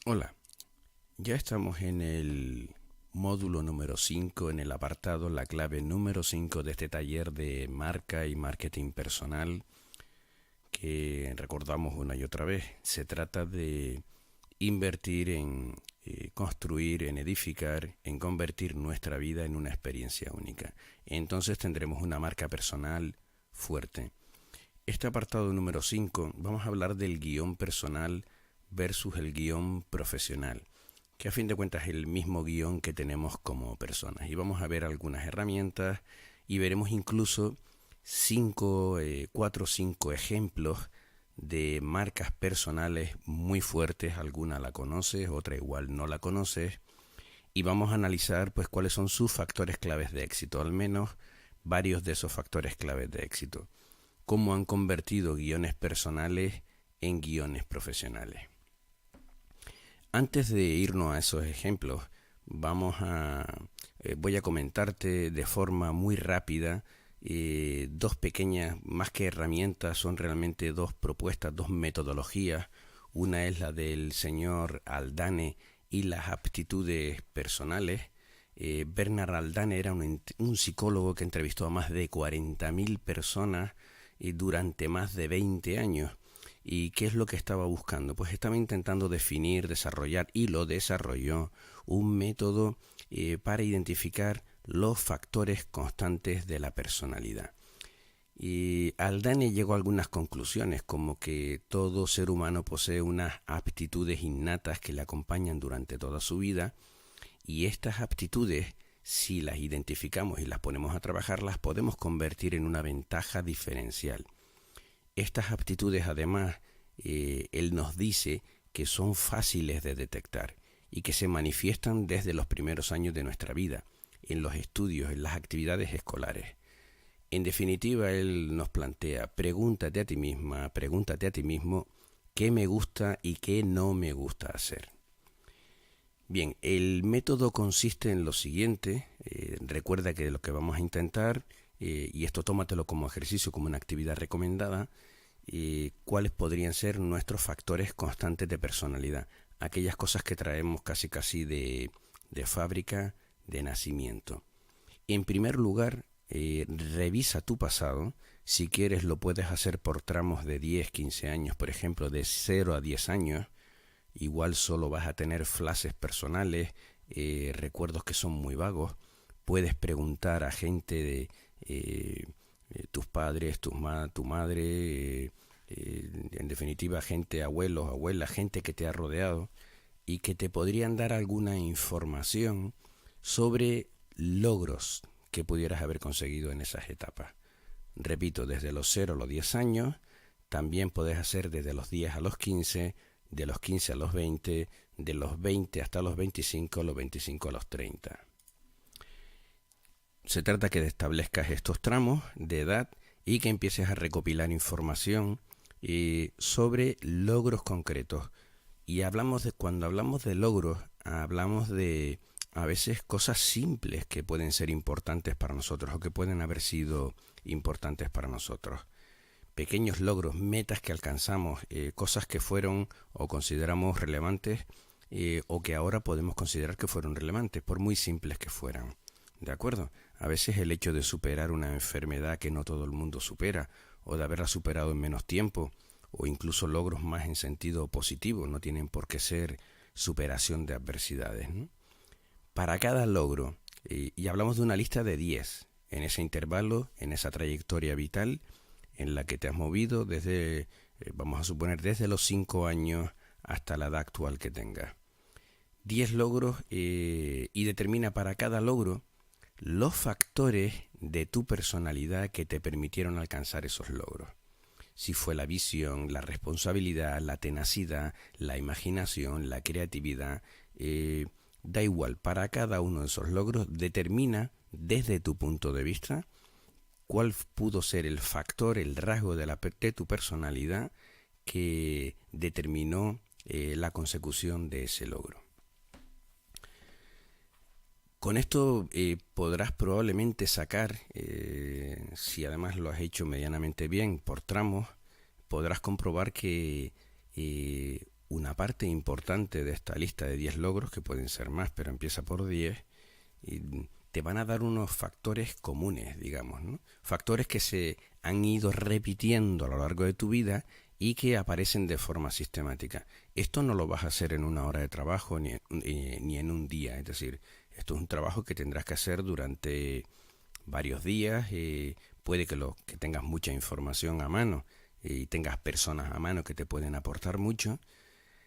Hola, ya estamos en el módulo número 5, en el apartado, la clave número 5 de este taller de marca y marketing personal que recordamos una y otra vez. Se trata de invertir en construir, en edificar, en convertir nuestra vida en una experiencia única. Entonces tendremos una marca personal fuerte. Este apartado número 5 vamos a hablar del guión personal versus el guión profesional, que a fin de cuentas es el mismo guión que tenemos como personas. Y vamos a ver algunas herramientas y veremos incluso 4 o 5 ejemplos de marcas personales muy fuertes. Alguna la conoces, otra igual no la conoces. Y vamos a analizar pues cuáles son sus factores claves de éxito, al menos varios de esos factores claves de éxito. Cómo han convertido guiones personales en guiones profesionales. Antes de irnos a esos ejemplos, voy a comentarte de forma muy rápida dos pequeñas, más que herramientas, son realmente dos propuestas, dos metodologías. Una es la del señor Aldane y las aptitudes personales. Bernard Aldane era un psicólogo que entrevistó a más de 40.000 personas durante más de 20 años. ¿Y qué es lo que estaba buscando? Pues estaba intentando definir, desarrollar, y lo desarrolló, un método para identificar los factores constantes de la personalidad. Y Aldane llegó a algunas conclusiones, como que todo ser humano posee unas aptitudes innatas que le acompañan durante toda su vida, y estas aptitudes, si las identificamos y las ponemos a trabajar, las podemos convertir en una ventaja diferencial. Estas aptitudes, además, él nos dice que son fáciles de detectar y que se manifiestan desde los primeros años de nuestra vida, en los estudios, en las actividades escolares. En definitiva, él nos plantea, pregúntate a ti misma, pregúntate a ti mismo, qué me gusta y qué no me gusta hacer. Bien, el método consiste en lo siguiente. Recuerda que lo que vamos a intentar, y esto tómatelo como ejercicio, como una actividad recomendada, cuáles podrían ser nuestros factores constantes de personalidad, aquellas cosas que traemos casi de fábrica, de nacimiento. En primer lugar, revisa tu pasado. Si quieres lo puedes hacer por tramos de 10, 15 años, por ejemplo, de 0 a 10 años. Igual solo vas a tener flashes personales, recuerdos que son muy vagos. Puedes preguntar a gente de tus padres, tu madre, en definitiva gente, abuelos, abuelas, gente que te ha rodeado y que te podrían dar alguna información sobre logros que pudieras haber conseguido en esas etapas. Repito, desde los 0 a los 10 años, también puedes hacer desde los 10 a los 15, de los 15 a los 20, de los 20 hasta los 25, los 25 a los 30. Se trata que establezcas estos tramos de edad y que empieces a recopilar información sobre logros concretos. Y cuando hablamos de logros, hablamos de a veces cosas simples que pueden ser importantes para nosotros o que pueden haber sido importantes para nosotros. Pequeños logros, metas que alcanzamos, cosas que fueron o consideramos relevantes o que ahora podemos considerar que fueron relevantes, por muy simples que fueran. ¿De acuerdo? A veces el hecho de superar una enfermedad que no todo el mundo supera, o de haberla superado en menos tiempo, o incluso logros más en sentido positivo, no tienen por qué ser superación de adversidades, ¿no? Para cada logro, y hablamos de una lista de 10, en ese intervalo, en esa trayectoria vital, en la que te has movido desde, vamos a suponer, desde los 5 años hasta la edad actual que tengas. 10 logros y determina para cada logro los factores de tu personalidad que te permitieron alcanzar esos logros. Si fue la visión, la responsabilidad, la tenacidad, la imaginación, la creatividad, da igual, para cada uno de esos logros determina desde tu punto de vista cuál pudo ser el factor, el rasgo de tu personalidad que determinó la consecución de ese logro. Con esto podrás probablemente sacar, si además lo has hecho medianamente bien por tramos, podrás comprobar que una parte importante de esta lista de 10 logros, que pueden ser más, pero empieza por 10, y te van a dar unos factores comunes, digamos, ¿no? Factores que se han ido repitiendo a lo largo de tu vida y que aparecen de forma sistemática. Esto no lo vas a hacer en una hora de trabajo ni en un día, es decir, esto es un trabajo que tendrás que hacer durante varios días. Puede que tengas mucha información a mano y tengas personas a mano que te pueden aportar mucho.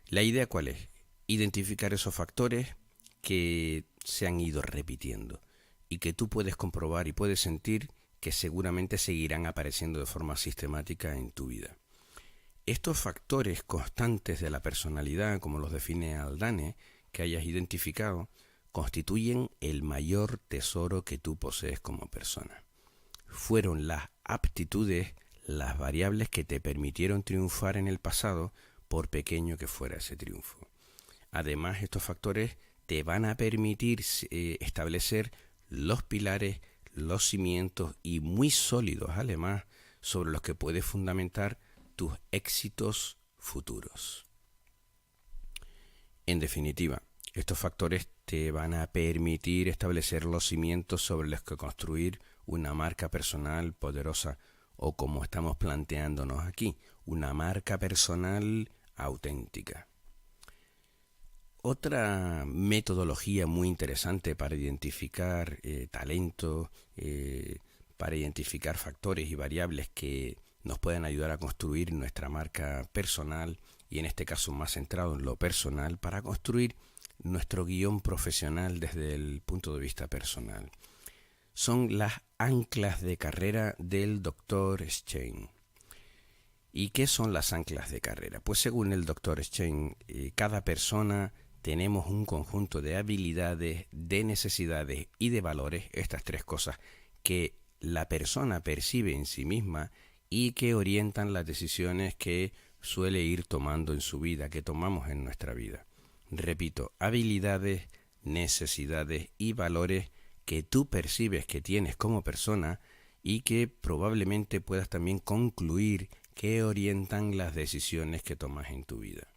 La idea, ¿cuál es? Identificar esos factores que se han ido repitiendo y que tú puedes comprobar y puedes sentir que seguramente seguirán apareciendo de forma sistemática en tu vida. Estos factores constantes de la personalidad, como los define Haldane, que hayas identificado, constituyen el mayor tesoro que tú posees como persona. Fueron las aptitudes, las variables que te permitieron triunfar en el pasado, por pequeño que fuera ese triunfo. Además, estos factores te van a permitir establecer los pilares, los cimientos y muy sólidos, además, sobre los que puedes fundamentar tus éxitos futuros. En definitiva, estos factores te van a permitir establecer los cimientos sobre los que construir una marca personal poderosa, o como estamos planteándonos aquí, una marca personal auténtica. Otra metodología muy interesante para identificar talento, para identificar factores y variables que nos pueden ayudar a construir nuestra marca personal, y en este caso más centrado en lo personal, para construir nuestro guión profesional desde el punto de vista personal. Son las anclas de carrera del Dr. Stein. ¿Y qué son las anclas de carrera? Pues según el Dr. Stein, cada persona tenemos un conjunto de habilidades, de necesidades y de valores, estas tres cosas, que la persona percibe en sí misma y que orientan las decisiones que suele ir tomando en su vida, que tomamos en nuestra vida. Repito, habilidades, necesidades y valores que tú percibes que tienes como persona y que probablemente puedas también concluir que orientan las decisiones que tomas en tu vida.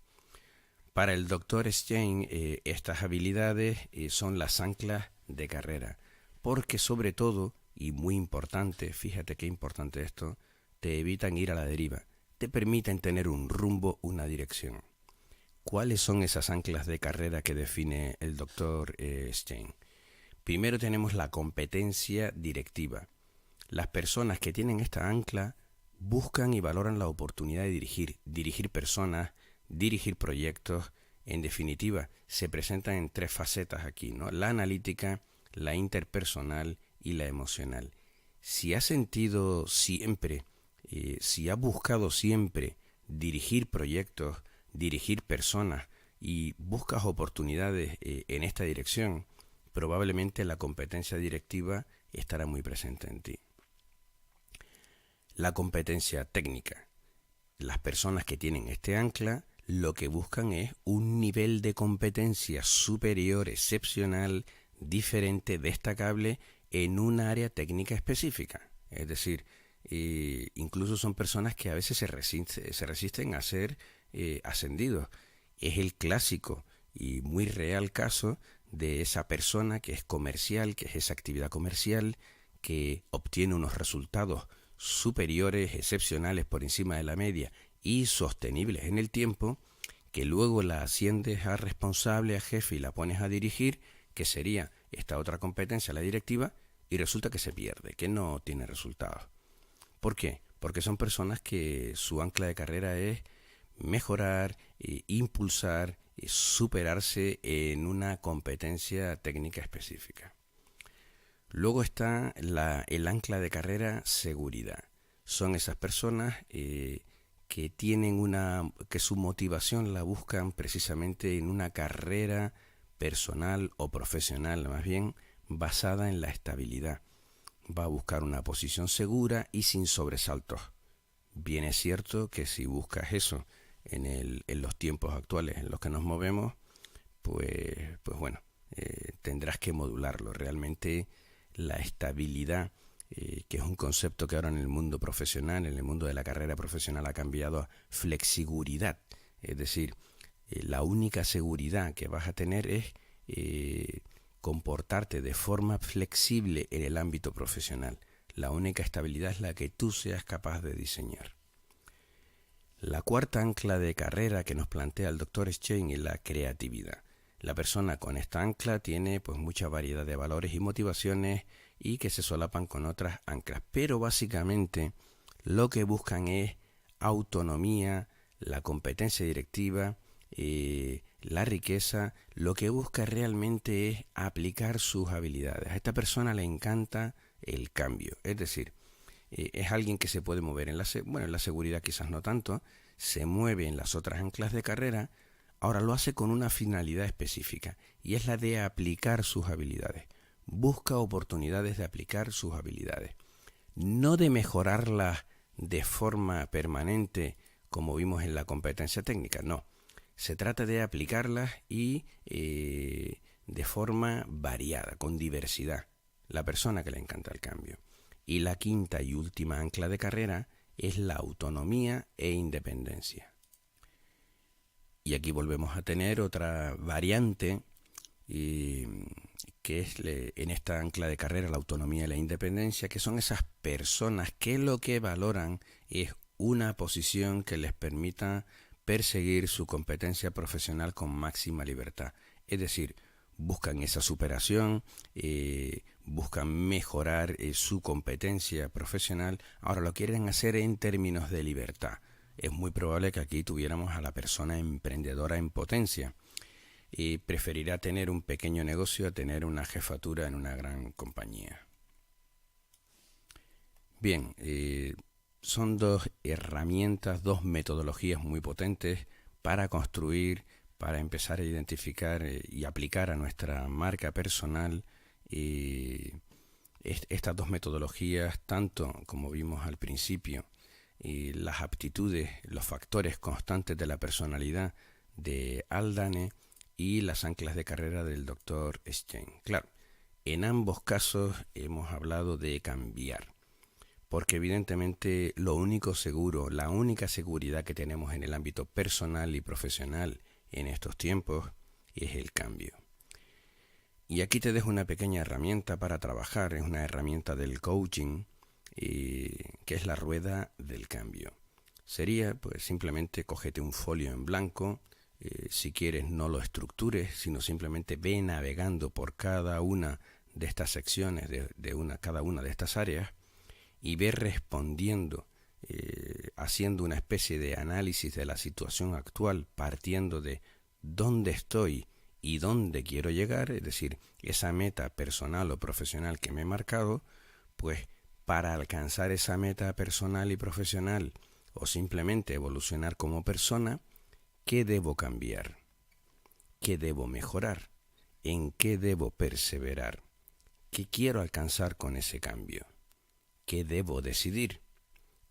Para el Dr. Stein, estas habilidades son las anclas de carrera, porque sobre todo, y muy importante, fíjate qué importante esto, te evitan ir a la deriva, te permiten tener un rumbo, una dirección. ¿Cuáles son esas anclas de carrera que define el Dr. Stein? Primero tenemos la competencia directiva. Las personas que tienen esta ancla buscan y valoran la oportunidad de dirigir personas, dirigir proyectos. En definitiva, se presentan en tres facetas aquí, ¿no? La analítica, la interpersonal y la emocional. Si has sentido siempre, si has buscado siempre dirigir proyectos, dirigir personas y buscas oportunidades en esta dirección, probablemente la competencia directiva estará muy presente en ti. La competencia técnica. Las personas que tienen este ancla lo que buscan es un nivel de competencia superior, excepcional, diferente, destacable en un área técnica específica. Es decir, incluso son personas que a veces se resisten a ser ascendidos. Es el clásico y muy real caso de esa persona que es comercial, que es esa actividad comercial, que obtiene unos resultados superiores, excepcionales, por encima de la media y sostenibles en el tiempo, que luego la asciendes a responsable, a jefe y la pones a dirigir, que sería esta otra competencia, la directiva, y resulta que se pierde, que no tiene resultados. ¿Por qué? Porque son personas que su ancla de carrera es mejorar, impulsar, superarse en una competencia técnica específica. Luego está el ancla de carrera seguridad. Son esas personas que tienen que su motivación la buscan precisamente en una carrera personal o profesional, más bien basada en la estabilidad. Va a buscar una posición segura y sin sobresaltos. Bien es cierto que si buscas eso en los tiempos actuales en los que nos movemos, pues bueno, tendrás que modularlo. Realmente la estabilidad, que es un concepto que ahora en el mundo profesional, en el mundo de la carrera profesional ha cambiado a flexiguridad. Es decir, La única seguridad que vas a tener es comportarte de forma flexible en el ámbito profesional. La única estabilidad es la que tú seas capaz de diseñar. La cuarta ancla de carrera que nos plantea el Dr. Stein es la creatividad. La persona con esta ancla tiene pues mucha variedad de valores y motivaciones y que se solapan con otras anclas, pero básicamente lo que buscan es autonomía, la competencia directiva, la riqueza. Lo que busca realmente es aplicar sus habilidades. A esta persona le encanta el cambio, es decir, es alguien que se puede mover en en la seguridad quizás no tanto, se mueve en las otras anclas de carrera. Ahora lo hace con una finalidad específica y es la de aplicar sus habilidades. Busca oportunidades de aplicar sus habilidades, no de mejorarlas de forma permanente como vimos en la competencia técnica, no. Se trata de aplicarlas y de forma variada, con diversidad. La persona que le encanta el cambio. Y la quinta y última ancla de carrera es la autonomía e independencia. Y aquí volvemos a tener otra variante que es en esta ancla de carrera la autonomía y la independencia, que son esas personas que lo que valoran es una posición que les permita perseguir su competencia profesional con máxima libertad. Es decir, buscan esa superación, buscan mejorar su competencia profesional. Ahora lo quieren hacer en términos de libertad. Es muy probable que aquí tuviéramos a la persona emprendedora en potencia. Preferirá tener un pequeño negocio a tener una jefatura en una gran compañía. Bien, son dos herramientas, dos metodologías muy potentes para construir, para empezar a identificar y aplicar a nuestra marca personal estas dos metodologías, tanto como vimos al principio, las aptitudes, los factores constantes de la personalidad de Haldane y las anclas de carrera del Dr. Stein. Claro, en ambos casos hemos hablado de cambiar, porque evidentemente lo único seguro, la única seguridad que tenemos en el ámbito personal y profesional en estos tiempos es el cambio. Y aquí te dejo una pequeña herramienta para trabajar, es una herramienta del coaching, que es la rueda del cambio. Sería, pues simplemente cógete un folio en blanco, si quieres no lo estructures, sino simplemente ve navegando por cada una de estas secciones, cada una de estas áreas, y ve respondiendo, haciendo una especie de análisis de la situación actual, partiendo de dónde estoy y dónde quiero llegar, es decir, esa meta personal o profesional que me he marcado, pues para alcanzar esa meta personal y profesional o simplemente evolucionar como persona, ¿qué debo cambiar? ¿Qué debo mejorar? ¿En qué debo perseverar? ¿Qué quiero alcanzar con ese cambio? ¿Qué debo decidir?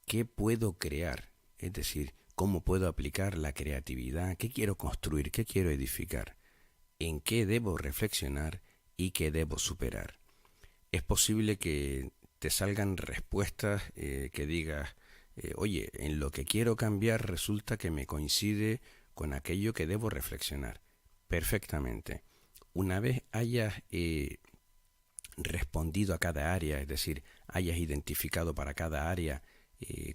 ¿Qué puedo crear? Es decir, ¿cómo puedo aplicar la creatividad? ¿Qué quiero construir? ¿Qué quiero edificar? ¿En qué debo reflexionar y qué debo superar? Es posible que te salgan respuestas que digas, oye, en lo que quiero cambiar resulta que me coincide con aquello que debo reflexionar. Perfectamente. Una vez hayas respondido a cada área, es decir, hayas identificado para cada área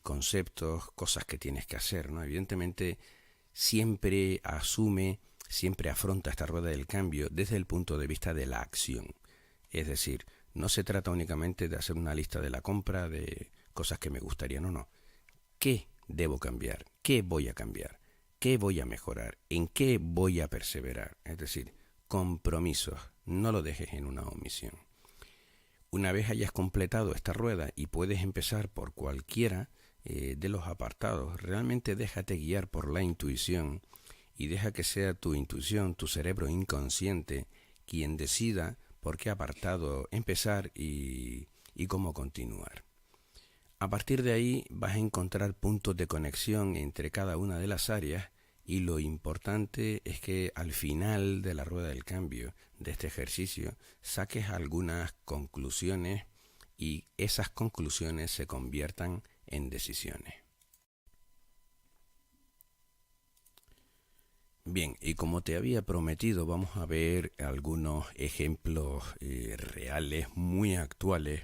conceptos, cosas que tienes que hacer, ¿no? Evidentemente, siempre afronta esta rueda del cambio desde el punto de vista de la acción. Es decir, no se trata únicamente de hacer una lista de la compra de cosas que me gustarían o no. ¿Qué debo cambiar? ¿Qué voy a cambiar? ¿Qué voy a mejorar? ¿En qué voy a perseverar? Es decir, compromisos. No lo dejes en una omisión. Una vez hayas completado esta rueda y puedes empezar por cualquiera de los apartados, realmente déjate guiar por la intuición y deja que sea tu intuición, tu cerebro inconsciente, quien decida por qué apartado empezar y cómo continuar. A partir de ahí vas a encontrar puntos de conexión entre cada una de las áreas y lo importante es que al final de la rueda del cambio, de este ejercicio, saques algunas conclusiones y esas conclusiones se conviertan en decisiones. Bien, y como te había prometido, vamos a ver algunos ejemplos reales, muy actuales,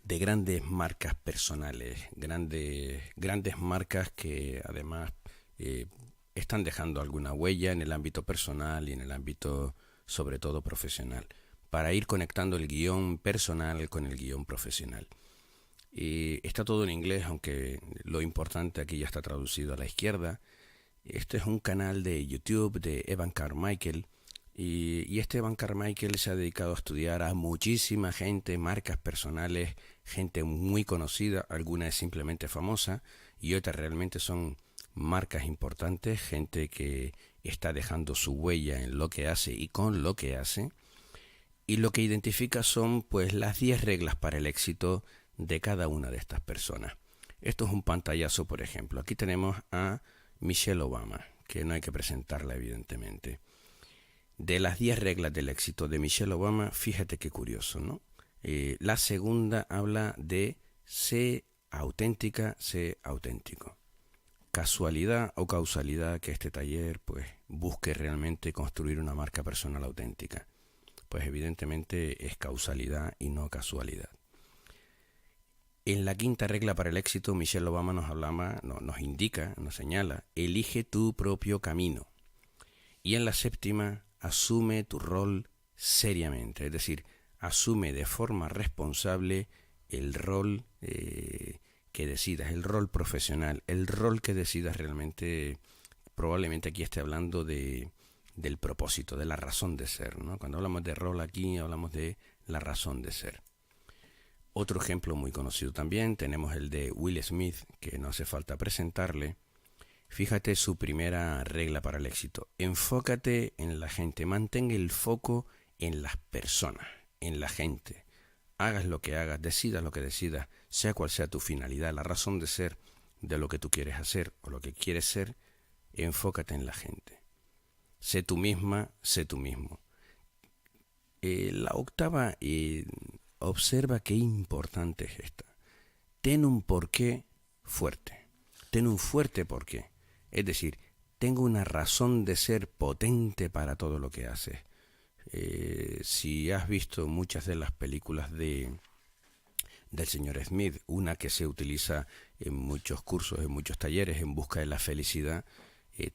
de grandes marcas personales, grandes marcas que además eh, están dejando alguna huella en el ámbito personal y en el ámbito sobre todo profesional, para ir conectando el guión personal con el guión profesional. Está todo en inglés, aunque lo importante aquí ya está traducido a la izquierda. Este es un canal de YouTube de Evan Carmichael y este Evan Carmichael se ha dedicado a estudiar a muchísima gente, marcas personales, gente muy conocida, alguna es simplemente famosa y otras realmente son marcas importantes, gente que está dejando su huella en lo que hace y con lo que hace. Y lo que identifica son pues las 10 reglas para el éxito de cada una de estas personas. Esto es un pantallazo, por ejemplo. Aquí tenemos a Michelle Obama, que no hay que presentarla evidentemente. De las 10 reglas del éxito de Michelle Obama, fíjate qué curioso, ¿no? La segunda habla de sé auténtica, sé auténtico. Casualidad o causalidad que este taller pues busque realmente construir una marca personal auténtica. Pues evidentemente es causalidad y no casualidad. En la quinta regla para el éxito, Michelle Obama nos indica, nos señala, elige tu propio camino. Y en la séptima, asume tu rol seriamente, es decir, asume de forma responsable el rol que decidas, el rol profesional, el rol que decidas realmente. Probablemente aquí esté hablando del propósito, de la razón de ser, ¿no? Cuando hablamos de rol aquí, hablamos de la razón de ser. Otro ejemplo muy conocido también, tenemos el de Will Smith, que no hace falta presentarle. Fíjate su primera regla para el éxito. Enfócate en la gente, mantén el foco en las personas, en la gente. Hagas lo que hagas, decidas lo que decidas, sea cual sea tu finalidad, la razón de ser de lo que tú quieres hacer o lo que quieres ser, enfócate en la gente. Sé tú misma, sé tú mismo. La octava, observa qué importante es esta. Ten un porqué fuerte. Ten un fuerte porqué. Es decir, tengo una razón de ser potente para todo lo que haces. Si has visto muchas de las películas del señor Smith, una que se utiliza en muchos cursos, en muchos talleres en busca de la felicidad,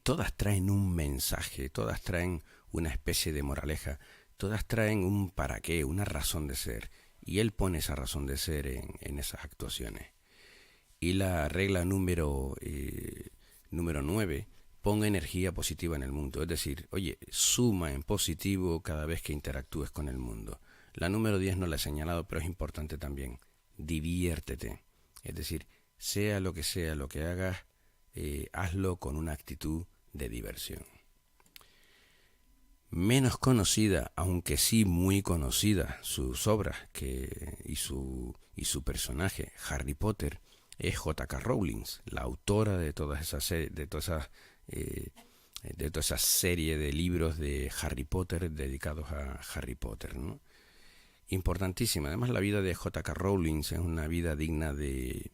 todas traen un mensaje, todas traen una especie de moraleja, todas traen un para qué, una razón de ser. Y él pone esa razón de ser en esas actuaciones. Y la regla número 9, ponga energía positiva en el mundo. Es decir, oye, suma en positivo cada vez que interactúes con el mundo. La número 10 no la he señalado, pero es importante también. Diviértete. Es decir, sea lo que hagas, hazlo con una actitud de diversión. Menos conocida, aunque sí muy conocida, sus obras y su personaje, Harry Potter, es J.K. Rowling, la autora de toda esa serie de libros de Harry Potter dedicados a Harry Potter, ¿no? Importantísima. Además, la vida de J.K. Rowling es una vida digna de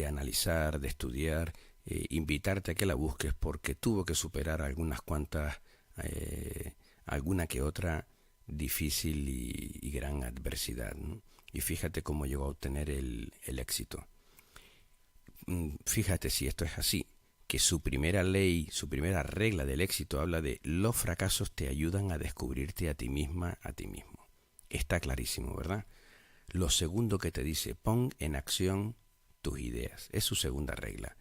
analizar, de estudiar, invitarte a que la busques porque tuvo que superar alguna que otra difícil y gran adversidad, ¿no? Y fíjate cómo llegó a obtener el éxito. Fíjate si esto es así, que su primera ley, su primera regla del éxito habla de los fracasos te ayudan a descubrirte a ti misma, a ti mismo. Está clarísimo, ¿verdad? Lo segundo que te dice, pon en acción tus ideas. Es su segunda regla.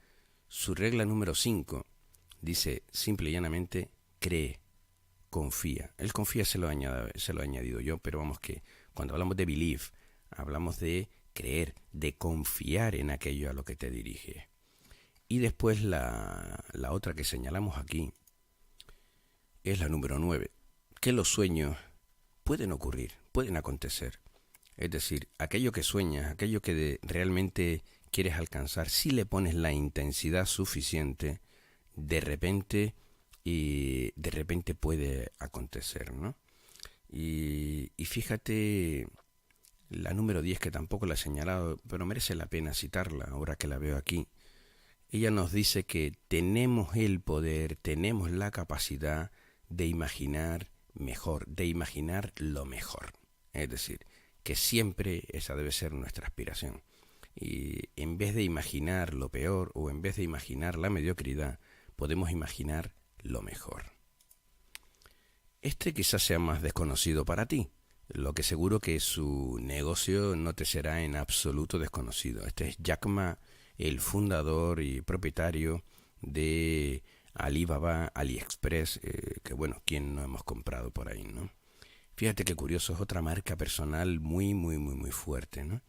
Su regla número 5 dice simple y llanamente, cree, confía. El confía se lo he añadido yo, pero vamos que cuando hablamos de believe, hablamos de creer, de confiar en aquello a lo que te dirige. Y después la otra que señalamos aquí es la número 9, que los sueños pueden ocurrir, pueden acontecer. Es decir, aquello que sueñas, aquello que realmente quieres alcanzar, si le pones la intensidad suficiente, de repente puede acontecer, ¿no? Y fíjate la número 10, que tampoco la he señalado, pero merece la pena citarla ahora que la veo aquí. ella nos dice que tenemos el poder, tenemos la capacidad de imaginar mejor, de imaginar lo mejor. Es decir, que siempre esa debe ser nuestra aspiración. Y en vez de imaginar lo peor o en vez de imaginar la mediocridad, podemos imaginar lo mejor. Este quizás sea más desconocido para ti, lo que seguro que su negocio no te será en absoluto desconocido. Este es Jack Ma, el fundador y propietario de Alibaba, AliExpress, que bueno, ¿quién no hemos comprado por ahí, no? Fíjate qué curioso, es otra marca personal muy fuerte, ¿no?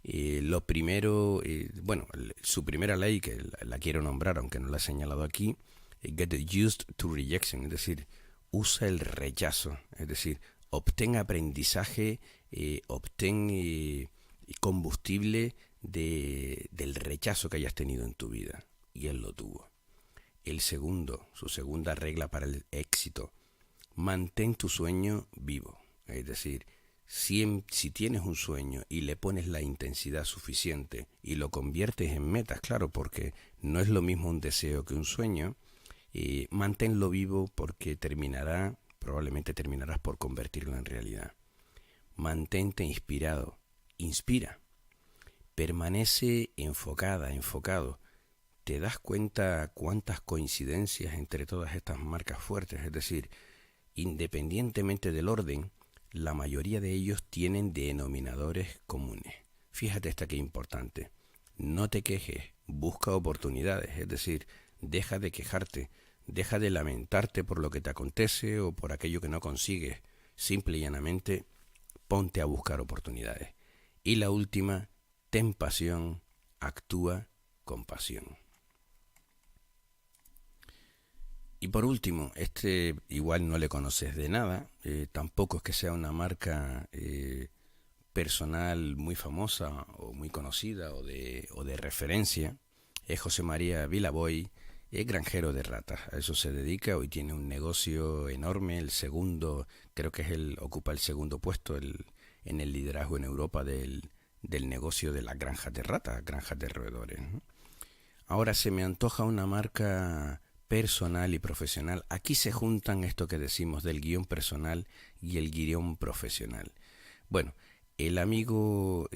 Lo primero, bueno, su primera ley, que la quiero nombrar, aunque no la he señalado aquí, get used to rejection, es decir, usa el rechazo, es decir, obtén aprendizaje, obtén combustible del rechazo que hayas tenido en tu vida. Y él lo tuvo. Su segunda regla para el éxito, mantén tu sueño vivo. Es decir, si tienes un sueño y le pones la intensidad suficiente y lo conviertes en metas, claro, porque no es lo mismo un deseo que un sueño, manténlo vivo porque probablemente terminarás por convertirlo en realidad. Mantente inspirado, inspira, permanece enfocado. ¿Te das cuenta cuántas coincidencias entre todas estas marcas fuertes? Es decir, independientemente del orden, la mayoría de ellos tienen denominadores comunes. Fíjate esta que importante. No te quejes, busca oportunidades, es decir, deja de quejarte, deja de lamentarte por lo que te acontece o por aquello que no consigues. Simple y llanamente, ponte a buscar oportunidades. Y la última, ten pasión, actúa con pasión. Y por último, este igual no le conoces de nada, tampoco es que sea una marca personal muy famosa o muy conocida o de referencia, es José María Vilaboy, es granjero de ratas, a eso se dedica, hoy tiene un negocio enorme, creo que ocupa el segundo puesto en el liderazgo en Europa del negocio de las granjas de ratas, granjas de roedores, ¿no? Ahora se me antoja una marca personal y profesional. Aquí se juntan esto que decimos del guión personal y el guión profesional. Bueno, el amigo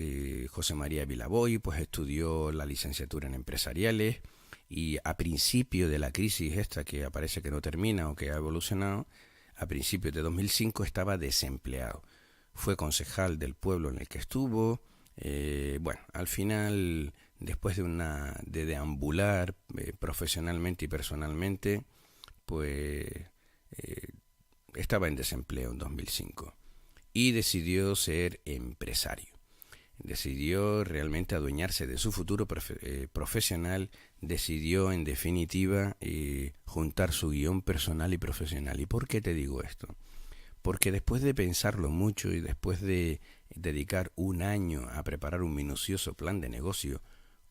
José María Vilaboy pues estudió la licenciatura en empresariales y a principio de la crisis esta que parece que no termina o que ha evolucionado, a principios de 2005 estaba desempleado. Fue concejal del pueblo en el que estuvo. Bueno, al final, después de deambular profesionalmente y personalmente, pues estaba en desempleo en 2005 y decidió ser empresario. Decidió realmente adueñarse de su futuro profesional, decidió en definitiva juntar su guión personal y profesional. ¿Y por qué te digo esto? Porque después de pensarlo mucho y después de dedicar un año a preparar un minucioso plan de negocio,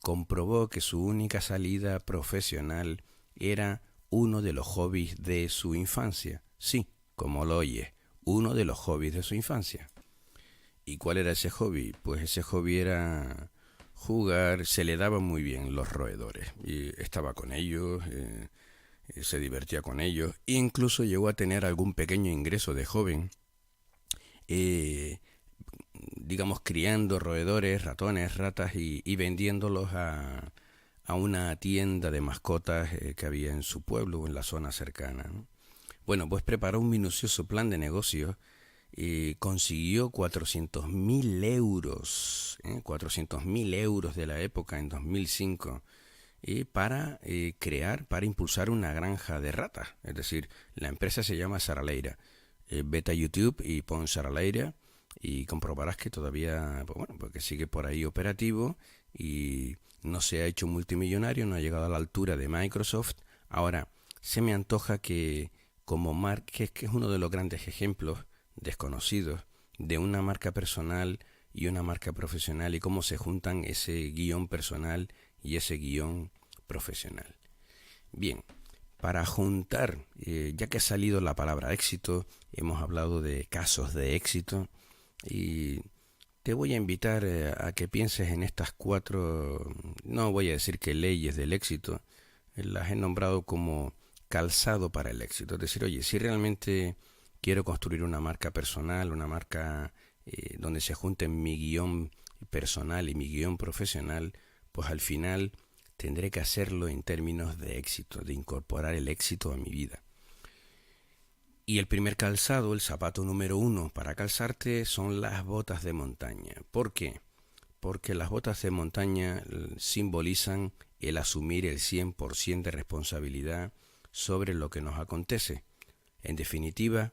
comprobó que su única salida profesional era uno de los hobbies de su infancia. Sí, como lo oyes, uno de los hobbies de su infancia. ¿Y cuál era ese hobby? Pues ese hobby era jugar, se le daban muy bien los roedores. Y estaba con ellos, se divertía con ellos, e incluso llegó a tener algún pequeño ingreso de joven, digamos criando roedores, ratones, ratas y vendiéndolos a una tienda de mascotas que había en su pueblo o en la zona cercana, ¿no? Bueno, pues preparó un minucioso plan de negocios y consiguió 400.000 euros, 400.000 euros de la época en 2005, para impulsar una granja de ratas. Es decir, la empresa se llama Saraleira. Vete a YouTube y pon Saraleira y comprobarás que todavía, pues bueno, porque sigue por ahí operativo y no se ha hecho multimillonario, no ha llegado a la altura de Microsoft. Ahora, se me antoja que como marca, que es uno de los grandes ejemplos desconocidos de una marca personal y una marca profesional y cómo se juntan ese guión personal y ese guión profesional. Bien, para juntar, ya que ha salido la palabra éxito, hemos hablado de casos de éxito y te voy a invitar a que pienses en estas cuatro, no voy a decir que leyes del éxito, las he nombrado como calzado para el éxito. Es decir, oye, si realmente quiero construir una marca personal, una marca donde se junten mi guión personal y mi guión profesional, pues al final tendré que hacerlo en términos de éxito, de incorporar el éxito a mi vida. Y el primer calzado, el zapato número 1 para calzarte son las botas de montaña. ¿Por qué? Porque las botas de montaña simbolizan el asumir el 100% de responsabilidad sobre lo que nos acontece. En definitiva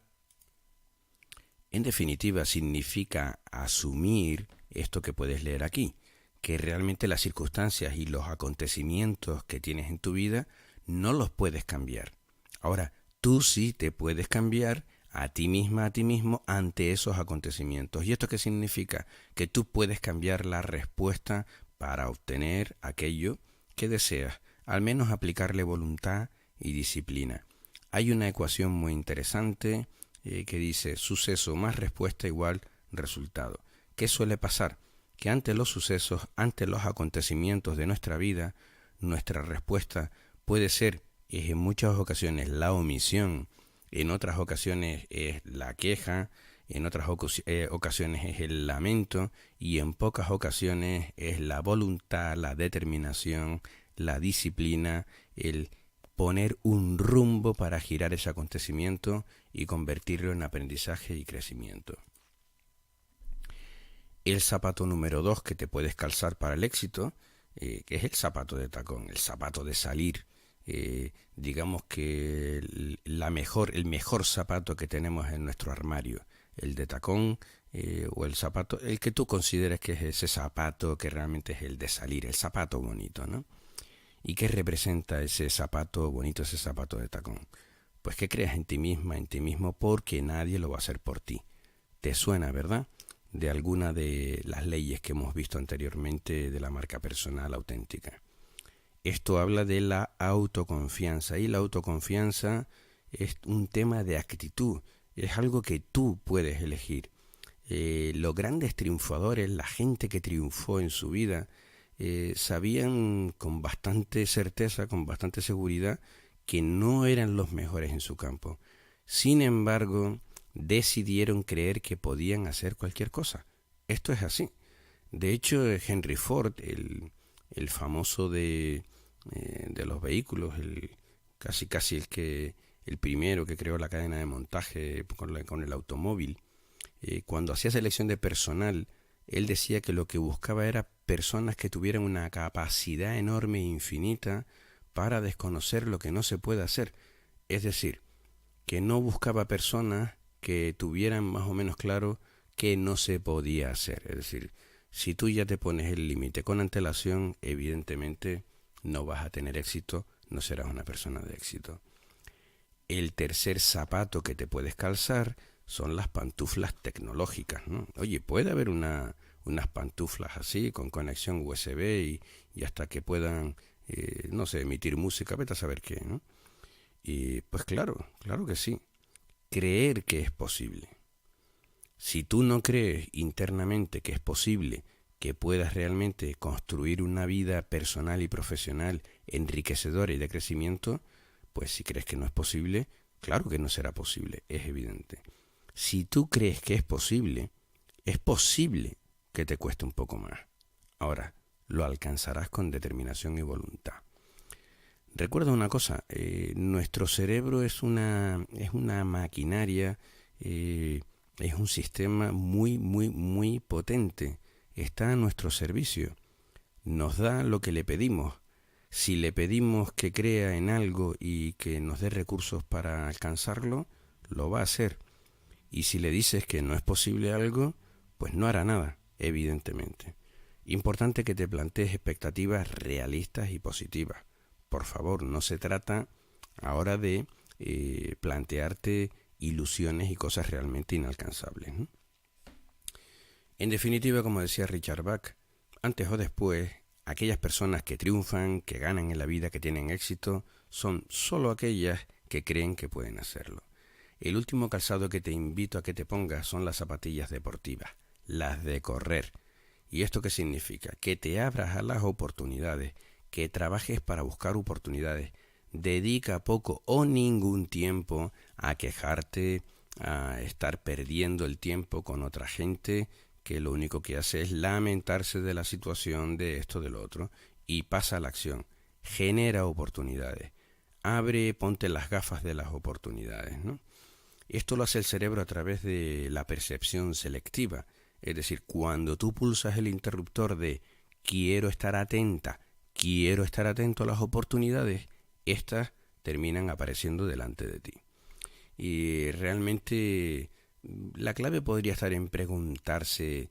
significa asumir esto que puedes leer aquí, que realmente las circunstancias y los acontecimientos que tienes en tu vida no los puedes cambiar. Ahora, tú sí te puedes cambiar a ti misma, a ti mismo, ante esos acontecimientos. ¿Y esto qué significa? Que tú puedes cambiar la respuesta para obtener aquello que deseas, al menos aplicarle voluntad y disciplina. Hay una ecuación muy interesante que dice suceso más respuesta igual resultado. ¿Qué suele pasar? Que ante los sucesos, ante los acontecimientos de nuestra vida, nuestra respuesta puede ser en muchas ocasiones la omisión, en otras ocasiones es la queja, en otras ocasiones es el lamento y en pocas ocasiones es la voluntad, la determinación, la disciplina, el poner un rumbo para girar ese acontecimiento y convertirlo en aprendizaje y crecimiento. El zapato número 2 que te puedes calzar para el éxito, que es el zapato de tacón, el zapato de salir. Digamos que el mejor zapato que tenemos en nuestro armario, el de tacón o el zapato, el que tú consideres que es ese zapato que realmente es el de salir, el zapato bonito, ¿no? ¿Y qué representa ese zapato bonito, ese zapato de tacón? Pues que creas en ti misma, en ti mismo, porque nadie lo va a hacer por ti. ¿Te suena, verdad? De alguna de las leyes que hemos visto anteriormente de la marca personal auténtica. Esto habla de la autoconfianza y la autoconfianza es un tema de actitud, es algo que tú puedes elegir. Los grandes triunfadores, la gente que triunfó en su vida, sabían con bastante certeza, con bastante seguridad, que no eran los mejores en su campo. Sin embargo, decidieron creer que podían hacer cualquier cosa. Esto es así. De hecho, Henry Ford, el famoso de los vehículos, casi el primero que creó la cadena de montaje con el automóvil, cuando hacía selección de personal, él decía que lo que buscaba era personas que tuvieran una capacidad enorme e infinita para desconocer lo que no se puede hacer. Es decir, que no buscaba personas que tuvieran más o menos claro que no se podía hacer. Es decir, si tú ya te pones el límite con antelación, evidentemente no vas a tener éxito, no serás una persona de éxito. El tercer zapato que te puedes calzar son las pantuflas tecnológicas, ¿no? Oye, puede haber unas pantuflas así, con conexión USB y hasta que puedan, no sé, emitir música, vete a saber qué, ¿no? Y pues claro que sí. Creer que es posible. Si tú no crees internamente que es posible que puedas realmente construir una vida personal y profesional enriquecedora y de crecimiento, pues si crees que no es posible, claro que no será posible, es evidente. Si tú crees que es posible que te cueste un poco más. Ahora, lo alcanzarás con determinación y voluntad. Recuerda una cosa, nuestro cerebro es una maquinaria, es un sistema muy potente. Está a nuestro servicio. Nos da lo que le pedimos. Si le pedimos que crea en algo y que nos dé recursos para alcanzarlo, lo va a hacer. Y si le dices que no es posible algo, pues no hará nada, evidentemente. Importante que te plantees expectativas realistas y positivas. Por favor, no se trata ahora de plantearte ilusiones y cosas realmente inalcanzables, ¿no? En definitiva, como decía Richard Bach, antes o después, aquellas personas que triunfan, que ganan en la vida, que tienen éxito, son solo aquellas que creen que pueden hacerlo. El último calzado que te invito a que te pongas son las zapatillas deportivas, las de correr. ¿Y esto qué significa? Que te abras a las oportunidades, que trabajes para buscar oportunidades. Dedica poco o ningún tiempo a quejarte, a estar perdiendo el tiempo con otra gente que lo único que hace es lamentarse de la situación, de esto, de lo otro, y pasa a la acción. Genera oportunidades. Ponte las gafas de las oportunidades, ¿no? Esto lo hace el cerebro a través de la percepción selectiva. Es decir, cuando tú pulsas el interruptor de quiero estar atenta, quiero estar atento a las oportunidades, estas terminan apareciendo delante de ti. Y realmente la clave podría estar en preguntarse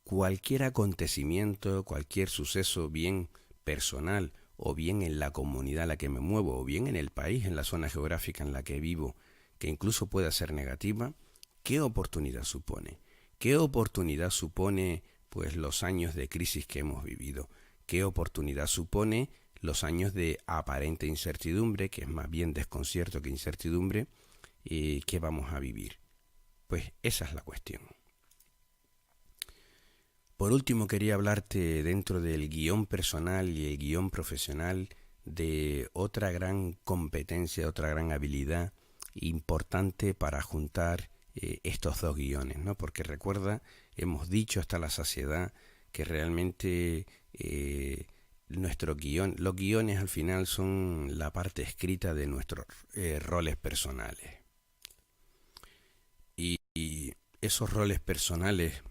cualquier acontecimiento, cualquier suceso, bien personal o bien en la comunidad en la que me muevo o bien en el país, en la zona geográfica en la que vivo, que incluso pueda ser negativa, ¿qué oportunidad supone? ¿Qué oportunidad supone pues los años de crisis que hemos vivido? ¿Qué oportunidad supone los años de aparente incertidumbre, que es más bien desconcierto que incertidumbre, que vamos a vivir? Pues esa es la cuestión. Por último, quería hablarte dentro del guión personal y el guión profesional de otra gran competencia, otra gran habilidad importante para juntar estos dos guiones, ¿no? Porque recuerda, hemos dicho hasta la saciedad que realmente nuestro guión, los guiones al final son la parte escrita de nuestros roles personales. Y esos roles personales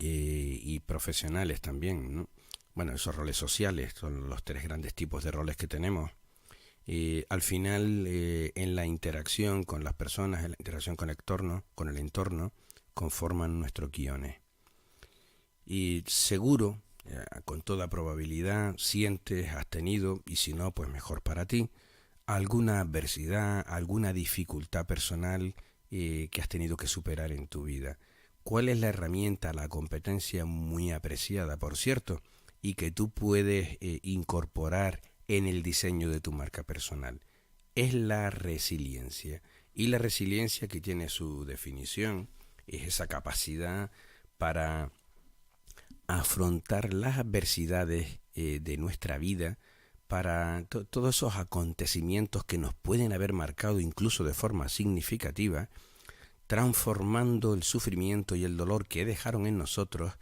y profesionales también, ¿no? Bueno, esos roles sociales son los tres grandes tipos de roles que tenemos. Al final, en la interacción con las personas, en la interacción con el entorno, conforman nuestros guiones. Y seguro, con toda probabilidad, sientes, has tenido, y si no, pues mejor para ti, alguna adversidad, alguna dificultad personal que has tenido que superar en tu vida. ¿Cuál es la herramienta, la competencia muy apreciada, por cierto, y que tú puedes incorporar en el diseño de tu marca personal? Es la resiliencia. Y la resiliencia, que tiene su definición, es esa capacidad para afrontar las adversidades de nuestra vida, para todos esos acontecimientos que nos pueden haber marcado incluso de forma significativa, transformando el sufrimiento y el dolor que dejaron en nosotros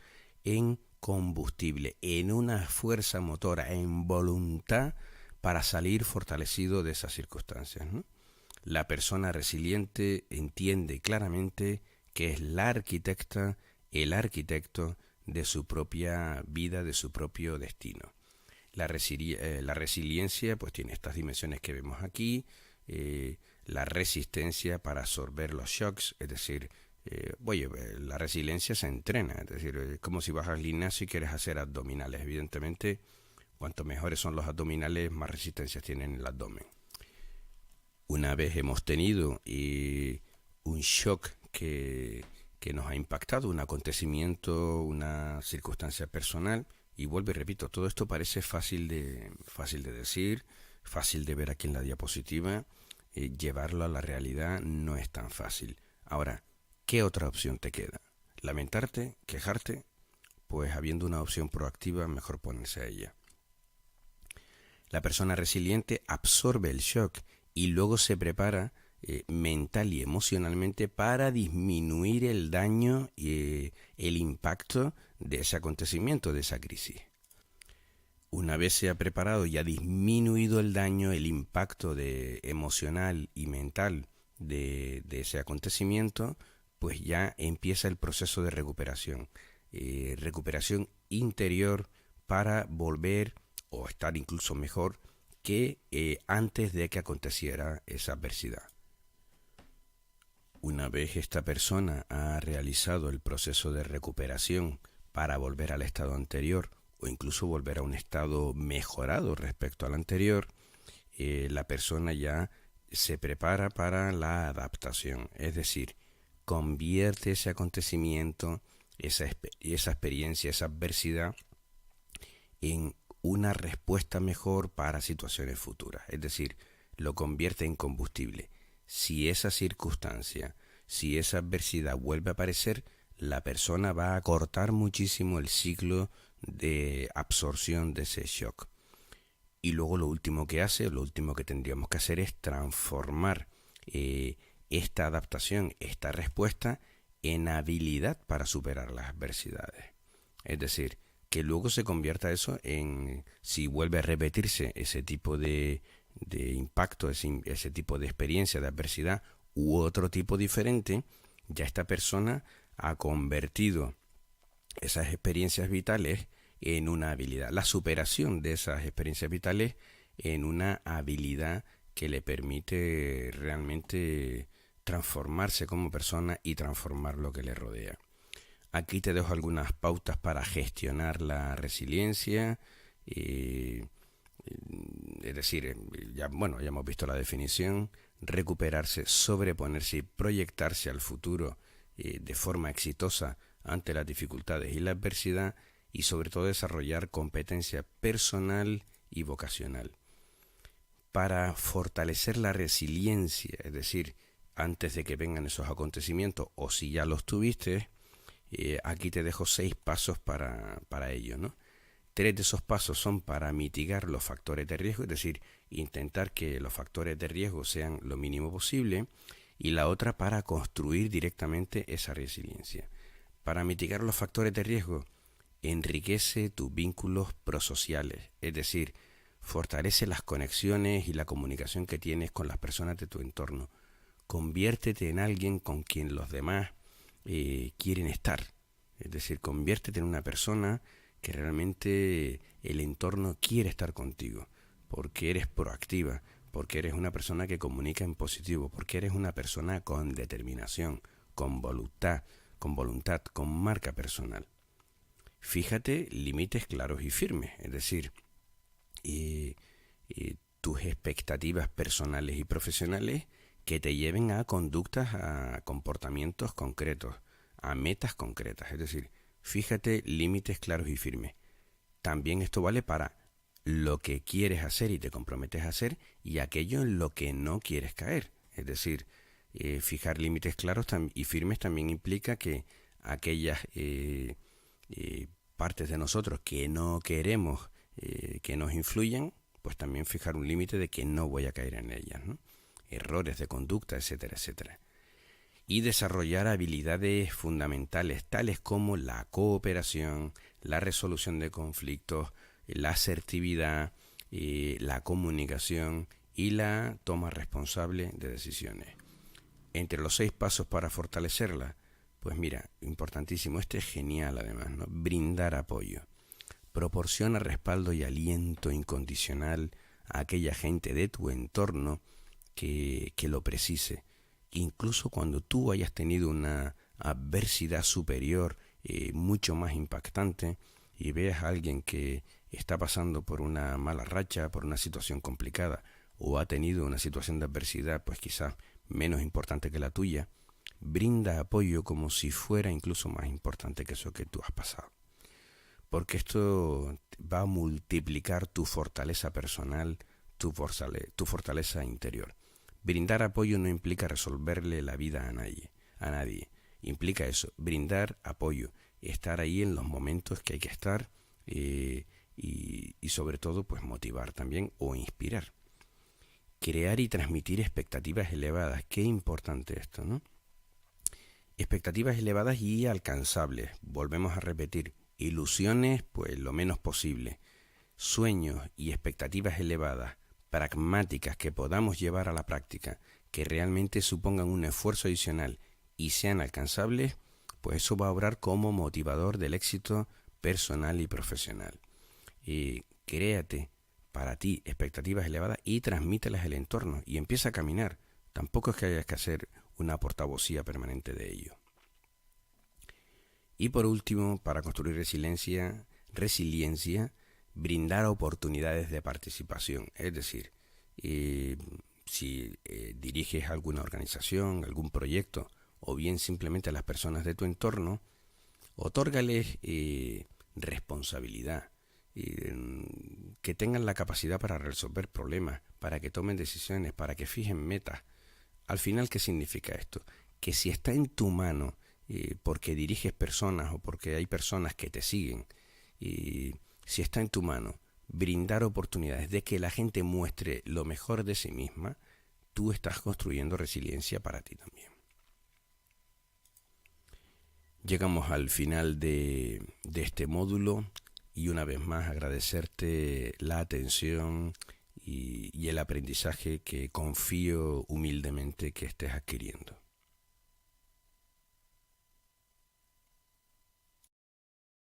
en combustible, en una fuerza motora, en voluntad para salir fortalecido de esas circunstancias, ¿no? La persona resiliente entiende claramente que es la arquitecta, el arquitecto de su propia vida, de su propio destino. La resiliencia pues tiene estas dimensiones que vemos aquí, la resistencia para absorber los shocks, es decir, la resiliencia se entrena, es decir, es como si vas al gimnasio y quieres hacer abdominales. Evidentemente, cuanto mejores son los abdominales, más resistencia tienen el abdomen. Una vez hemos tenido un shock que nos ha impactado, un acontecimiento, una circunstancia personal, y vuelvo y repito, todo esto parece fácil de decir, fácil de ver aquí en la diapositiva, llevarlo a la realidad no es tan fácil. Ahora, ¿qué otra opción te queda? ¿Lamentarte? ¿Quejarte? Pues habiendo una opción proactiva, mejor ponerse a ella. La persona resiliente absorbe el shock y luego se prepara mental y emocionalmente para disminuir el daño y el impacto de ese acontecimiento, de esa crisis. Una vez se ha preparado y ha disminuido el daño, el impacto emocional y mental de ese acontecimiento, pues ya empieza el proceso de recuperación. Recuperación interior para volver o estar incluso mejor que antes de que aconteciera esa adversidad. Una vez esta persona ha realizado el proceso de recuperación para volver al estado anterior o incluso volver a un estado mejorado respecto al anterior, la persona ya se prepara para la adaptación, es decir, convierte ese acontecimiento, esa experiencia, esa adversidad en una respuesta mejor para situaciones futuras, es decir, lo convierte en combustible. Si esa circunstancia si esa adversidad vuelve a aparecer, la persona va a cortar muchísimo el ciclo de absorción de ese shock. Y luego lo último que hace, lo último que tendríamos que hacer es transformar esta adaptación, esta respuesta, en habilidad para superar las adversidades. Es decir, que luego se convierta eso en, si vuelve a repetirse ese tipo de impacto, ese tipo de experiencia, de adversidad u otro tipo diferente, ya esta persona ha convertido esas experiencias vitales en una habilidad. La superación de esas experiencias vitales en una habilidad que le permite realmente transformarse como persona y transformar lo que le rodea. Aquí te dejo algunas pautas para gestionar la resiliencia. Es decir, ya hemos visto la definición: recuperarse, sobreponerse y proyectarse al futuro de forma exitosa ante las dificultades y la adversidad, y sobre todo desarrollar competencia personal y vocacional. Para fortalecer la resiliencia, es decir, antes de que vengan esos acontecimientos, o si ya los tuviste, aquí te dejo 6 pasos para ello, ¿no? 3 de esos pasos son para mitigar los factores de riesgo, es decir, intentar que los factores de riesgo sean lo mínimo posible, y la otra para construir directamente esa resiliencia. Para mitigar los factores de riesgo, enriquece tus vínculos prosociales, es decir, fortalece las conexiones y la comunicación que tienes con las personas de tu entorno. Conviértete en alguien con quien los demás quieren estar, es decir, conviértete en una persona que realmente el entorno quiere estar contigo, porque eres proactiva, porque eres una persona que comunica en positivo, porque eres una persona con determinación, con voluntad, con marca personal. Fíjate límites claros y firmes, es decir, tus expectativas personales y profesionales que te lleven a conductas, a comportamientos concretos, a metas concretas, es decir, fíjate límites claros y firmes. También esto vale para lo que quieres hacer y te comprometes a hacer, y aquello en lo que no quieres caer. Es decir, fijar límites claros y firmes también implica que aquellas partes de nosotros que no queremos que nos influyan, pues también fijar un límite de que no voy a caer en ellas, ¿no? Errores de conducta, etcétera, etcétera. Y desarrollar habilidades fundamentales tales como la cooperación, la resolución de conflictos, la asertividad, la comunicación y la toma responsable de decisiones. Entre los 6 pasos para fortalecerla, pues mira, importantísimo, este es genial además, ¿no? Brindar apoyo. Proporciona respaldo y aliento incondicional a aquella gente de tu entorno que lo precise. Incluso cuando tú hayas tenido una adversidad superior mucho más impactante y veas a alguien que está pasando por una mala racha, por una situación complicada, o ha tenido una situación de adversidad pues quizás menos importante que la tuya, brinda apoyo como si fuera incluso más importante que eso que tú has pasado. Porque esto va a multiplicar tu fortaleza personal, tu fortaleza interior. Brindar apoyo no implica resolverle la vida a nadie. Implica eso, brindar apoyo, estar ahí en los momentos que hay que estar y sobre todo pues motivar también o inspirar. Crear y transmitir expectativas elevadas, qué importante esto, ¿no? Expectativas elevadas y alcanzables, volvemos a repetir, ilusiones pues lo menos posible, sueños y expectativas elevadas, pragmáticas que podamos llevar a la práctica, que realmente supongan un esfuerzo adicional y sean alcanzables, pues eso va a obrar como motivador del éxito personal y profesional. Créate para ti expectativas elevadas y transmítelas al entorno y empieza a caminar. Tampoco es que hayas que hacer una portavocía permanente de ello. Y por último, para construir resiliencia, brindar oportunidades de participación. Es decir, si diriges alguna organización, algún proyecto, o bien simplemente a las personas de tu entorno, otórgales responsabilidad, que tengan la capacidad para resolver problemas, para que tomen decisiones, para que fijen metas. Al final, ¿qué significa esto? que si está en tu mano, porque diriges personas o porque hay personas que te siguen, si está en tu mano brindar oportunidades de que la gente muestre lo mejor de sí misma, tú estás construyendo resiliencia para ti también. Llegamos al final de este módulo y una vez más agradecerte la atención y el aprendizaje que confío humildemente que estés adquiriendo.